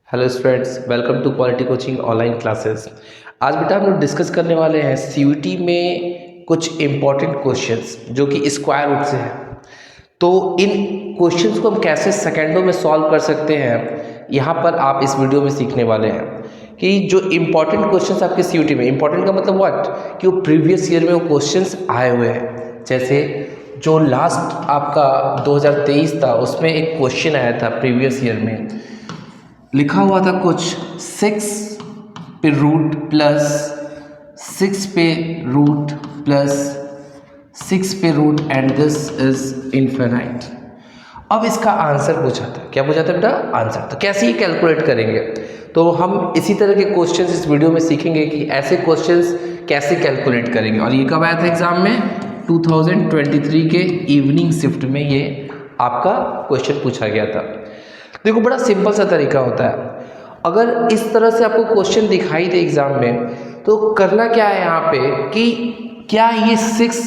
Hello students, welcome to quality coaching online classes. आज बेटा हम लोग डिस्कस करने वाले हैं सीयूईटी में कुछ इम्पॉर्टेंट क्वेश्चंस जो कि स्क्वायर रूट से हैं। तो इन क्वेश्चंस को हम कैसे सेकंडों में सॉल्व कर सकते हैं, यहाँ पर आप इस वीडियो में सीखने वाले हैं कि जो इम्पॉर्टेंट क्वेश्चंस आपके सीयूईटी में, इम्पॉर्टेंट का मतलब व्हाट, कि वो प्रीवियस ईयर में वो क्वेश्चंस आए हुए हैं। जैसे जो लास्ट आपका 2023 था उसमें एक क्वेश्चन आया था प्रीवियस ईयर में, लिखा हुआ था कुछ 6 पे रूट प्लस 6 पे रूट प्लस 6 पे root and this is infinite. अब इसका आंसर पूछा था, क्या पूछा था बेटा? आंसर। तो कैसे ही कैलकुलेट करेंगे? तो हम इसी तरह के क्वेश्चंस इस वीडियो में सीखेंगे कि ऐसे क्वेश्चंस कैसे कैलकुलेट करेंगे। और ये कब आया था एग्जाम में? 2023 के इवनिंग शिफ्ट में ये आपका क्वेश्चन पूछा गया था। देखो, बड़ा सिंपल सा तरीका होता है। अगर इस तरह से आपको क्वेश्चन दिखाई दे एग्जाम में, तो करना क्या है यहाँ पे कि क्या ये 6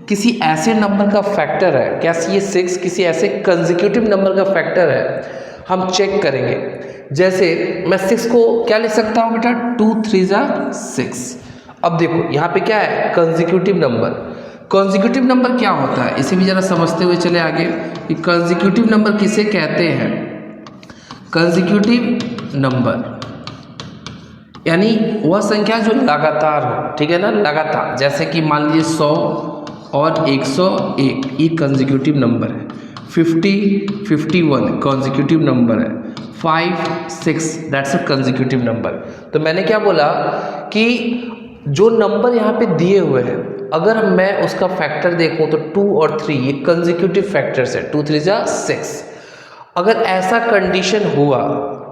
किसी ऐसे नंबर का फैक्टर है, क्या ये 6 किसी ऐसे कंसेक्यूटिव नंबर का फैक्टर है, हम चेक करेंगे। जैसे मैं 6 को क्या लिख सकता हूँ बेटा? 2 3 6। अब देखो यहाँ पे क्या है? Consecutive number. कंसेक्यूटिव नंबर क्या होता है, इसे भी जरा समझते हुए चले आगे कि कंसेक्यूटिव नंबर किसे कहते हैं। कंसेक्यूटिव नंबर यानी वह संख्या जो लगातार हो, ठीक है ना, लगातार। जैसे कि मान लीजिए 100 और 101 ये कंसेक्यूटिव नंबर है। 50 51 कंसेक्यूटिव नंबर है। 5 6 दैट्स अ कंसेक्यूटिव नंबर। तो मैंने क्या बोला कि जो नंबर यहाँ पे दिए हुए हैं, अगर मैं उसका फैक्टर देखूं तो 2 और 3 ये कंसेक्यूटिव फैक्टर्स है। 2 3 6। अगर ऐसा कंडीशन हुआ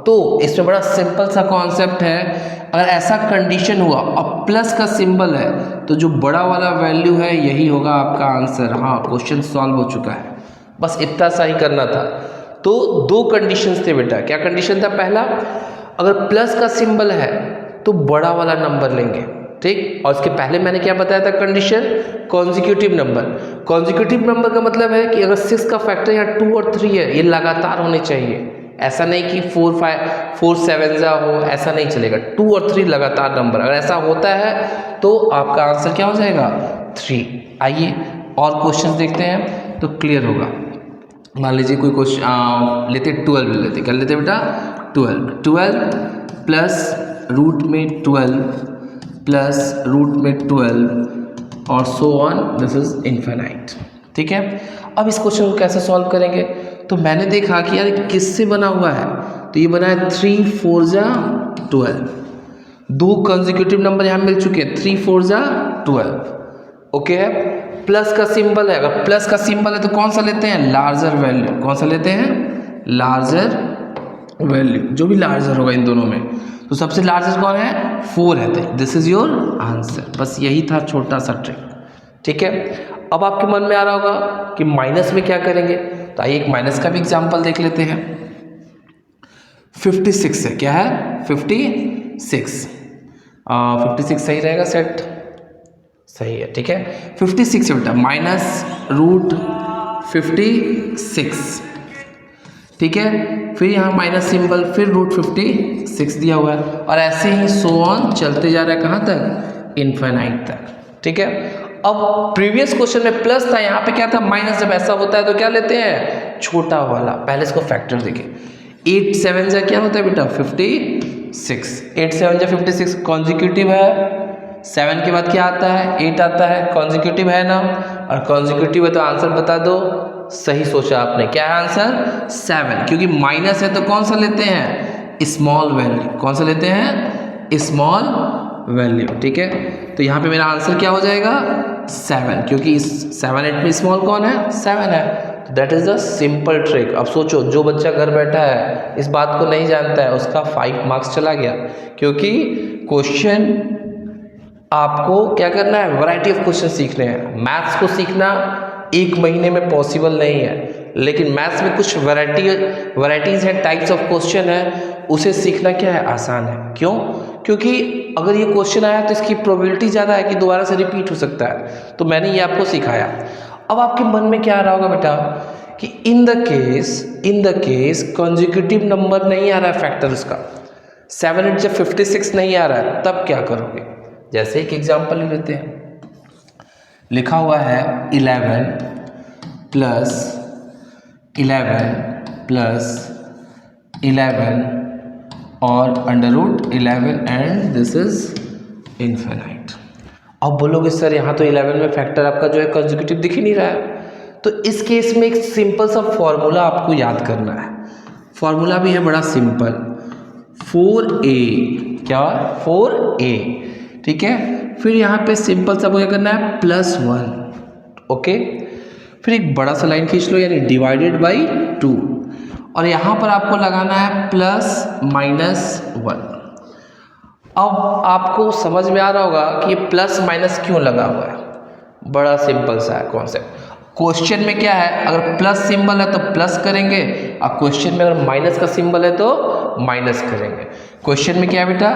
तो इसमें बड़ा सिंपल सा कॉन्सेप्ट है। अगर ऐसा कंडीशन हुआ और प्लस का सिंबल है तो जो बड़ा वाला वैल्यू है यही होगा आपका आंसर। हाँ, क्वेश्चन सॉल्व हो चुका है। बस इतना सा ही करना था। तो दो कंडीशंस थे बेटा। क्या कंडीशन था? पहला, अगर प्लस का सिंबल है तो बड़ा वाला नंबर लेंगे, ठीक। और इसके पहले मैंने क्या बताया था condition? Consecutive number. Consecutive number का मतलब है कि अगर 6 का फैक्टर यहाँ 2 और 3 है, ये लगातार होने चाहिए। ऐसा नहीं कि 4 5 4 7 हो, ऐसा नहीं चलेगा। 2 और 3 लगातार नंबर, अगर ऐसा होता है तो आपका आंसर क्या हो जाएगा? 3। आइए और क्वेश्चन देखते हैं तो क्लियर होगा। मान लीजिए कोई क्वेश्चन लेते 12 लेते, क्या लेते बेटा? 12 प्लस रूट में 12 प्लस रूट में 12 और so on, this is infinite. ठीक है, अब इस क्वेश्चन को कैसे सॉल्व करेंगे? तो मैंने देखा कि यार किससे बना हुआ है, तो ये बना है 3 4 12। दो कंसेक्यूटिव नंबर यहाँ मिल चुके हैं, 3 4 12। ओके है। प्लस का सिंबल है, अगर प्लस का सिंबल है तो कौन सा लेते हैं? Larger value. कौन सा लेते हैं? लार्जर वैल्यू, जो भी लार्जर होगा इन दोनों में। तो सबसे लार्जेस्ट कौन है? 4 है। तो दिस इज योर आंसर। बस यही था छोटा सा ट्रिक। ठीक है, अब आपके मन में आ रहा होगा कि माइनस में क्या करेंगे, तो आइए एक माइनस का भी एग्जांपल देख लेते हैं। 56 है, क्या है? 56। 56 सही रहेगा सेट? सही है, ठीक है। 56 है बेटा, माइनस रूट 56, ठीक है। फिर यहाँ माइनस सिंबल, फिर रूट 56 दिया हुआ है, और ऐसे ही सो ऑन चलते जा रहा है। कहाँ तक? इनफिनाइट तक। ठीक है। अब प्रीवियस क्वेश्चन में प्लस था, यहाँ पे क्या था? माइनस। जब ऐसा होता है तो क्या लेते हैं? छोटा वाला। पहले इसको फैक्टर देखिए। 8 7 क्या होता है बेटा? 56। 8 7 56 कॉन्जिक्यूटिव है। 7 के बाद क्या आता है? 8 आता है। कॉन्जिक्यूटिव है ना, और कॉन्जिक्यूटिव है तो आंसर बता दो। सही सोचा आपने। क्या है आंसर? 7। क्योंकि माइनस है तो कौन सा लेते हैं? Small value. कौन सा लेते हैं? Small value. ठीक है, तो यहाँ पे मेरा आंसर क्या हो जाएगा? 7, क्योंकि इस 7 8 में स्मॉल कौन है? 7 है। That is a simple trick. अब सोचो, जो बच्चा घर बैठा है, इस बात को नहीं जानता है, उसका 5 मार्क्स चला गया। क्योंकि क्वेश्चन आपको क्या करना है? वैरायटी ऑफ क्वेश्चन सीखने हैं। मैथ्स को सीखना 1 महीने में पॉसिबल नहीं है, लेकिन मैथ्स में कुछ वैराइटीज है, टाइप्स ऑफ क्वेश्चन है, उसे सीखना क्या है? आसान है। क्यों? क्योंकि अगर ये क्वेश्चन आया तो इसकी प्रोबेबिलिटी ज़्यादा है कि दोबारा से रिपीट हो सकता है। तो मैंने ये आपको सिखाया। अब आपके मन में क्या आ रहा होगा बेटा कि in the case consecutive number नहीं आ रहा है फैक्टर उसका, 7 8 जब 56 नहीं आ रहा है तब क्या करोगे। जैसे एक एग्जांपल ले लेते हैं, लिखा हुआ है 11 प्लस 11 और √11 एंड दिस इज इनफिनाइट। अब बोलोगे सर यहाँ तो 11 में फैक्टर आपका जो है कंसेक्यूटिव दिख ही नहीं रहा है। तो इस केस में एक सिंपल सा फॉर्मूला आपको याद करना है। फॉर्मूला भी है बड़ा सिंपल, 4a, क्या 4a, ठीक है। फिर यहाँ पे सिंपल सा क्या करना है, +1, ओके। फिर एक बड़ा सा लाइन खींच लो, यानी डिवाइडेड बाई 2, और यहाँ पर आपको लगाना है +-1। अब आपको समझ में आ रहा होगा कि ये प्लस माइनस क्यों लगा हुआ है। बड़ा सिंपल सा है कॉन्सेप्ट। क्वेश्चन में क्या है, अगर प्लस सिंबल है तो प्लस करेंगे, और क्वेश्चन में अगर माइनस का सिंबल है तो माइनस करेंगे। क्वेश्चन में क्या है बेटा,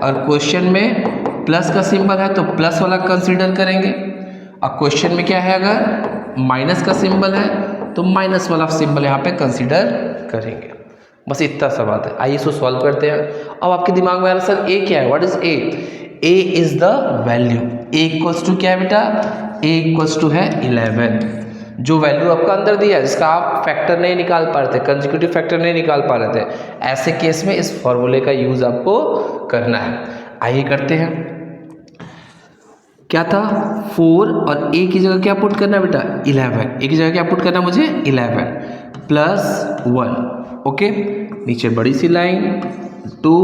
अगर क्वेश्चन में प्लस का सिंबल है तो प्लस वाला कंसीडर करेंगे, और क्वेश्चन में क्या है अगर माइनस का सिंबल है तो माइनस वाला सिंबल यहाँ पे कंसीडर करेंगे। बस इतना सा बात है। आइए इसको सॉल्व करते हैं। अब आपके दिमाग में आ रहा है सर ए क्या है, what is A? A is the value. A equals to क्या है बेटा, ए इक्वल्स टू है 11, जो वैल्यू आपका अंदर दिया है, जिसका आप फैक्टर नहीं निकाल पा रहे थे, कंसेक्यूटिव फैक्टर नहीं निकाल पा रहे थे। ऐसे केस में इस फॉर्मूले का यूज आपको करना है। आइए करते हैं। क्या था, 4 और ए की जगह क्या पुट करना है बेटा, 11। ए की जगह क्या पुट करना है मुझे, 11 +1, ओके। नीचे बड़ी सी लाइन 2,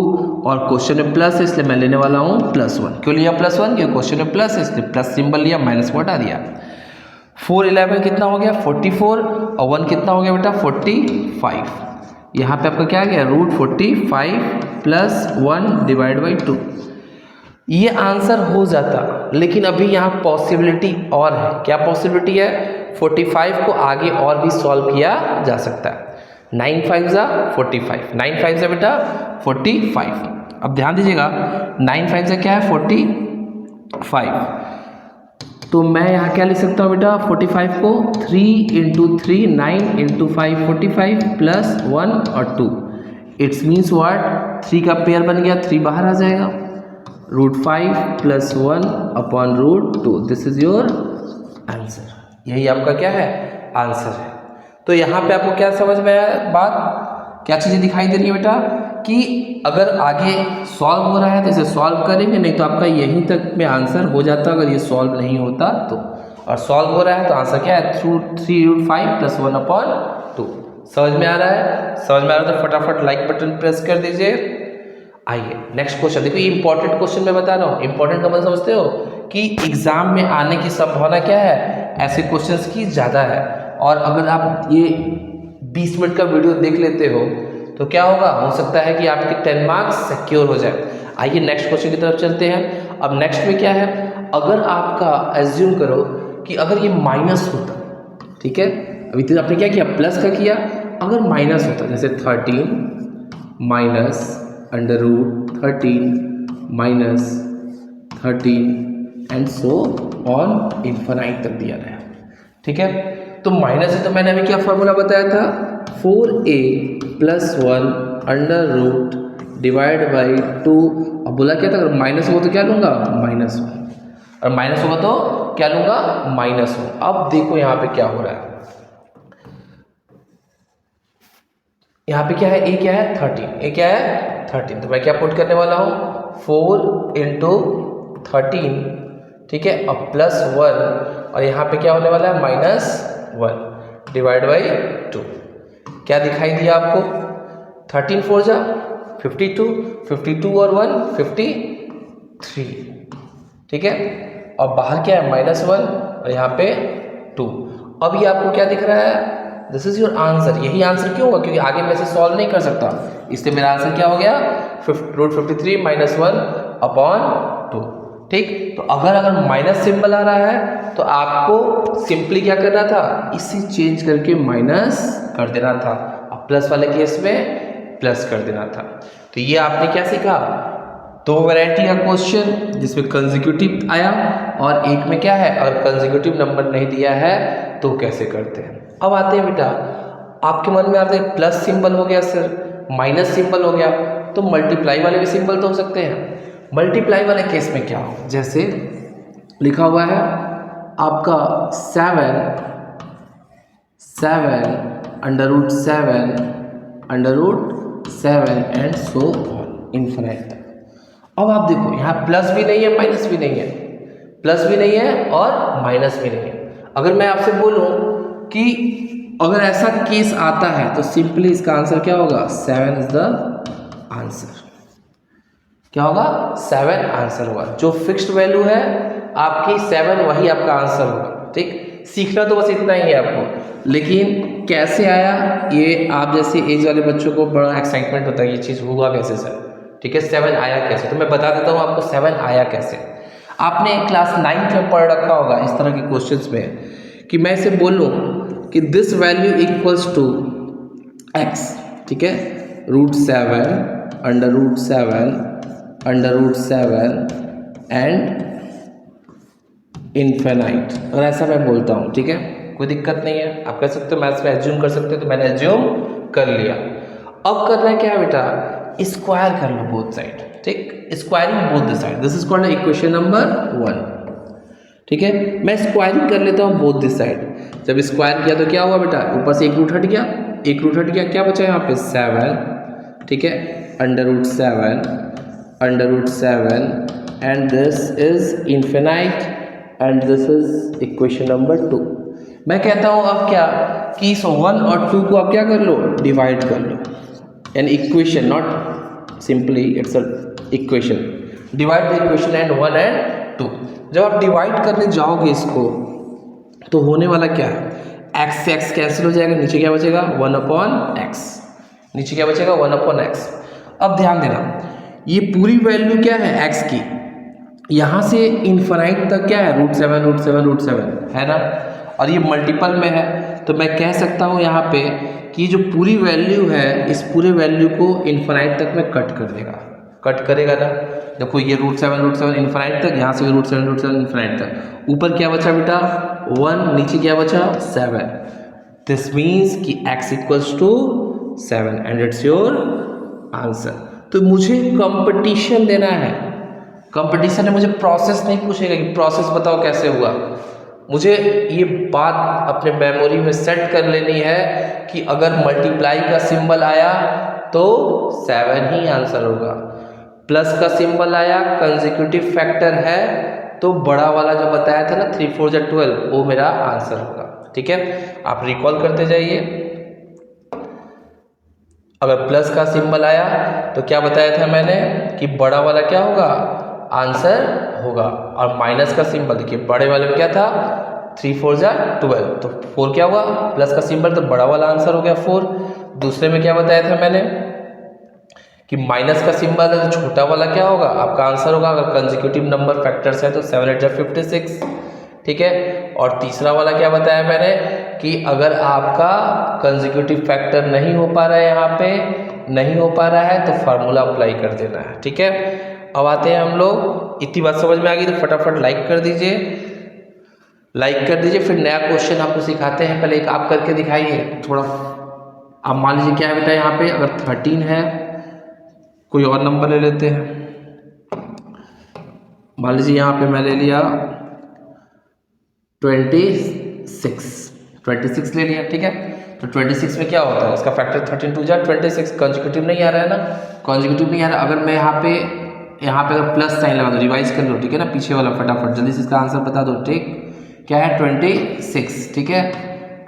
और क्वेश्चन में प्लस है इसलिए मैं लेने वाला हूँ +1। क्यों लिया +1, क्योंकि क्वेश्चन में प्लस है इसलिए प्लस सिंबल लिया, माइनस को हटा दिया। 4 11 कितना हो गया 44, और 1 कितना हो गया बेटा 45। यहाँ पे आपका क्या आ गया, √45 +1 डिवाइड बाई 2। ये आंसर हो जाता, लेकिन अभी यहाँ पॉसिबिलिटी और है। क्या पॉसिबिलिटी है, 45 को आगे और भी सॉल्व किया जा सकता है। 9 5 जा 45, 9 5 जा बेटा 45। अब ध्यान दीजिएगा, 9 5 जा क्या है 45, तो मैं यहाँ क्या लिख सकता हूँ बेटा 45 को 3 × 3 9 × 5 45 +1 और 2। इट्स मीन्स व्हाट, 3 का पेयर बन गया, 3 बाहर आ जाएगा, √5 +1 upon √2। This is your answer. यही आपका क्या है, आंसर है। तो यहाँ पे आपको क्या समझ में आया बात, क्या चीज़ें दिखाई दे रही है बेटा, कि अगर आगे सॉल्व हो रहा है तो इसे सॉल्व करेंगे, नहीं तो आपका यहीं तक में आंसर हो जाता अगर ये सॉल्व नहीं होता तो। और सॉल्व हो रहा है तो आंसर क्या है, 3√5 +1 अपॉन 2। समझ में आ रहा है, समझ में आ रहा है तो फटाफट लाइक बटन प्रेस कर दीजिए। आइए नेक्स्ट क्वेश्चन देखो, ये इंपॉर्टेंट क्वेश्चन मैं बता रहा हूँ। इंपॉर्टेंट का मतलब समझते हो कि एग्जाम में आने की संभावना क्या है, ऐसे क्वेश्चंस की ज़्यादा है। और अगर आप ये 20 मिनट का वीडियो देख लेते हो तो क्या होगा, हो सकता है कि आपके 10 मार्क्स सिक्योर हो जाए। आइए नेक्स्ट क्वेश्चन की तरफ चलते हैं। अब नेक्स्ट में क्या है, अगर आपका एज्यूम करो कि अगर ये माइनस होता, ठीक है, अभी तो आपने क्या किया, प्लस का किया, अगर माइनस होता, जैसे 13 minus √13 minus 13 and so on infinite तक दिया गया, ठीक है। तो माइनस है तो मैंने अभी क्या फॉर्मूला बताया था, 4a +1 √ डिवाइड बाई 2। अब बोला क्या था, अगर माइनस होगा तो क्या लूँगा, -1, और माइनस होगा तो क्या लूँगा, -1। अब देखो यहाँ पे क्या हो रहा है, यहाँ पे क्या है, a क्या है 13, a क्या है 13, तो मैं क्या पुट करने वाला हूँ 4 × 13, ठीक है, अब +1, और यहाँ पे क्या होने वाला है -1 डिवाइड बाई 2। क्या दिखाई दिया आपको, 13 4 जा 52, 52 और 1 53, ठीक है, और बाहर क्या है -1 और यहाँ पे 2। अब ये आपको क्या दिख रहा है, दिस इज योर आंसर। यही आंसर क्यों होगा, क्योंकि आगे मैं इसे सॉल्व नहीं कर सकता, इसलिए मेरा आंसर क्या हो गया, √53 -1 अपॉन 2, ठीक। तो अगर माइनस सिंबल आ रहा है तो आपको सिंपली क्या करना था, इसे चेंज करके माइनस कर देना था, अब प्लस वाले केस में प्लस कर देना था। तो ये आपने क्या सीखा, 2 वैरायटी का क्वेश्चन जिसमें कंसेक्यूटिव आया, और एक में क्या है, अगर कंसेक्यूटिव नंबर नहीं दिया है तो कैसे करते हैं। अब आते हैं बेटा, आपके मन में आता है प्लस सिंबल हो गया सर, माइनस सिंबल हो गया, तो मल्टीप्लाई वाले भी सिंबल तो हो सकते हैं। मल्टीप्लाई वाले केस में क्या हो, जैसे लिखा हुआ है आपका 7 एंड सो ऑन इन्फिनाइट तक। अब आप देखो यहाँ प्लस भी नहीं है माइनस भी नहीं है, प्लस भी नहीं है और माइनस भी नहीं है। अगर मैं आपसे बोलूं कि अगर ऐसा केस आता है तो सिंपली इसका आंसर क्या होगा, 7 इज द आंसर। क्या होगा, 7 आंसर होगा। जो फिक्स्ड वैल्यू है आपकी 7 वही आपका आंसर होगा। ठीक, सीखना तो बस इतना ही है आपको, लेकिन कैसे आया ये आप जैसे एज वाले बच्चों को बड़ा एक्साइटमेंट होता है, ये चीज़ हुआ कैसे सर, ठीक है 7 आया कैसे, तो मैं बता देता हूँ आपको 7 आया कैसे। आपने क्लास 9th में पढ़ रखा होगा इस तरह के क्वेश्चंस में कि मैं इसे बोलूँ कि this value equals to x, ठीक है, √7 √7 एंड इन्फिनाइट, अगर ऐसा मैं बोलता हूँ, ठीक है, कोई दिक्कत नहीं है, आप कह सकते हो मैथ्स में एज्यूम कर सकते हो, तो मैंने एज्यूम कर लिया। अब करना है क्या है बेटा, स्क्वायर कर लो बोथ साइड, ठीक, squaring both the side, this is called equation number 1, ठीक है। मैं स्क्वायरिंग कर लेता हूँ बोथ दिस साइड। जब स्क्वायर किया तो क्या हुआ बेटा, ऊपर से एक रूट हट गया, क्या बचा यहाँ पे 7, ठीक है, √7 and this is infinite and this is equation number 2। मैं कहता हूँ अब क्या कि इस 1 और 2 को आप क्या कर लो, डिवाइड कर लो, an equation, not simply it's a equation, divide the equation and 1 and 2। जब आप डिवाइड करने जाओगे इसको तो होने वाला क्या है, x से x कैंसिल हो जाएगा, नीचे क्या बचेगा 1/x, नीचे क्या बचेगा 1/x। अब ध्यान देना, ये पूरी वैल्यू क्या है x की, यहाँ से इन्फिनाइट तक क्या है √7 है ना, और ये मल्टीपल में है, तो मैं कह सकता हूँ यहाँ पे कि जो पूरी वैल्यू है इस पूरे वैल्यू को इन्फिनाइट तक में कट कर देगा, कट करेगा ना। देखो ये √7 इन्फिनाइट तक, यहाँ से भी √7 इन्फिनाइट तक, ऊपर क्या बचा बेटा 1, नीचे क्या बचा 7। दिस मीन्स कि x equals to 7 and it's your answer. तो मुझे कंपटीशन देना है, कंपटीशन है, मुझे प्रोसेस नहीं पूछेगा कि प्रोसेस बताओ कैसे हुआ, मुझे ये बात अपने मेमोरी में सेट कर लेनी है कि अगर मल्टीप्लाई का सिंबल आया तो 7 ही आंसर होगा, प्लस का सिंबल आया कंसेक्यूटिव फैक्टर है तो बड़ा वाला जो बताया था ना 3 4 12 वो मेरा आंसर होगा। ठीक है, आप रिकॉल करते जाइए। अगर प्लस का सिंबल आया तो क्या बताया था मैंने कि बड़ा वाला क्या होगा आंसर होगा, और माइनस का सिंबल देखिए बड़े वाले में क्या था 3 4 12, तो 4 क्या हुआ प्लस का सिंबल, तो बड़ा वाला आंसर हो गया 4। दूसरे में क्या बताया था मैंने कि माइनस का सिंबल है तो छोटा वाला क्या होगा आपका आंसर होगा, अगर कंसेक्यूटिव नंबर फैक्टर्स है तो 7 8 56। ठीक है, और तीसरा वाला क्या बताया मैंने कि अगर आपका कंसेक्यूटिव फैक्टर नहीं हो पा रहा है, यहाँ पे नहीं हो पा रहा है तो फार्मूला अप्लाई कर देना है। ठीक है, अब आते हैं हम लोग, इतनी बात समझ में आ गई तो फटाफट लाइक कर दीजिए, लाइक कर दीजिए। फिर नया क्वेश्चन आपको सिखाते हैं, पहले एक आप करके दिखाइए थोड़ा। आप मान लीजिए क्या है बेटा यहाँ पे अगर 13 है, कोई और नंबर ले लेते हैं, मान लीजिए यहाँ पे मैं ले लिया 26 ले लिया। ठीक है, तो 26 में क्या होता है उसका फैक्टर 13 2 26, कंसेक्यूटिव नहीं आ रहा है ना, कंसेक्यूटिव नहीं आ रहा। अगर मैं यहाँ पे अगर प्लस साइन लगा दो, रिवाइज कर लो, ठीक है ना, पीछे वाला फटाफट जल्दी से इसका आंसर बता दो। ठीक, क्या है 26, ठीक है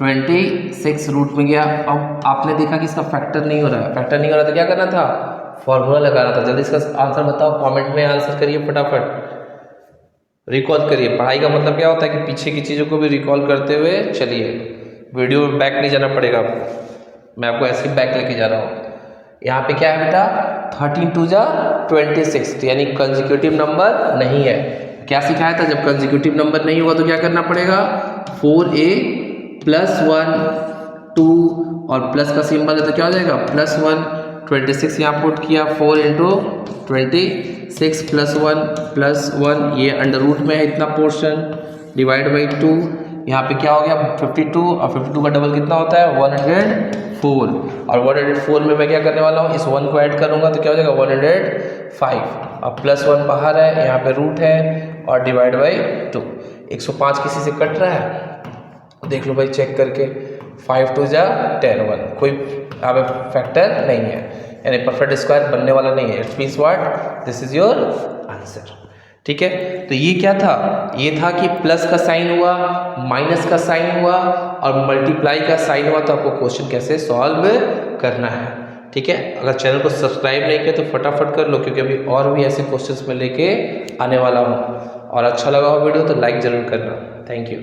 26 रूट में गया। अब आपने देखा कि इसका फैक्टर नहीं हो रहा है, फैक्टर नहीं हो रहा तो क्या करना था फॉर्मूला लगाना था। जल्दी इसका आंसर बताओ, कमेंट में आंसर करिए फटाफट, रिकॉल करिए। पढ़ाई का मतलब क्या होता है कि पीछे की चीज़ों को भी रिकॉल करते हुए चलिए, वीडियो में बैक नहीं जाना पड़ेगा आपको, मैं आपको ऐसे ही बैक लेके जा रहा हूँ। यहाँ पे क्या है बेटा 13 2 26, यानी कंसेक्यूटिव नंबर नहीं है। क्या सिखाया था, जब कंसेक्यूटिव नंबर नहीं होगा तो क्या करना पड़ेगा 4a + 1 2 और प्लस का सिंबल है तो क्या हो जाएगा +1। 26 यहाँ पुट किया, 4 × 26 +1 +1, ये अंडर रूट में है इतना पोर्शन, डिवाइड बाई 2, यहाँ पे क्या हो गया 52 और 52 का डबल कितना होता है 104 और 104 में मैं क्या करने वाला हूँ, इस 1 को ऐड करूँगा तो क्या हो जाएगा 105 और +1 बाहर है, यहाँ पे रूट है और डिवाइड बाई 2। 105 किसी से कट रहा है, देख लो भाई चेक करके, 5 2 जा 10 1, कोई यहाँ पे फैक्टर नहीं है, यानी परफेक्ट स्क्वायर बनने वाला नहीं है। It's means what, this is your answer. ठीक है, तो ये क्या था, ये था कि प्लस का साइन हुआ, माइनस का साइन हुआ और मल्टीप्लाई का साइन हुआ, तो आपको क्वेश्चन कैसे सॉल्व करना है। ठीक है, अगर चैनल को सब्सक्राइब नहीं किया तो फटाफट कर लो, क्योंकि अभी और भी ऐसे क्वेश्चंस मैं लेके आने वाला हूँ। और अच्छा लगा हो वीडियो तो लाइक ज़रूर करना। Thank you.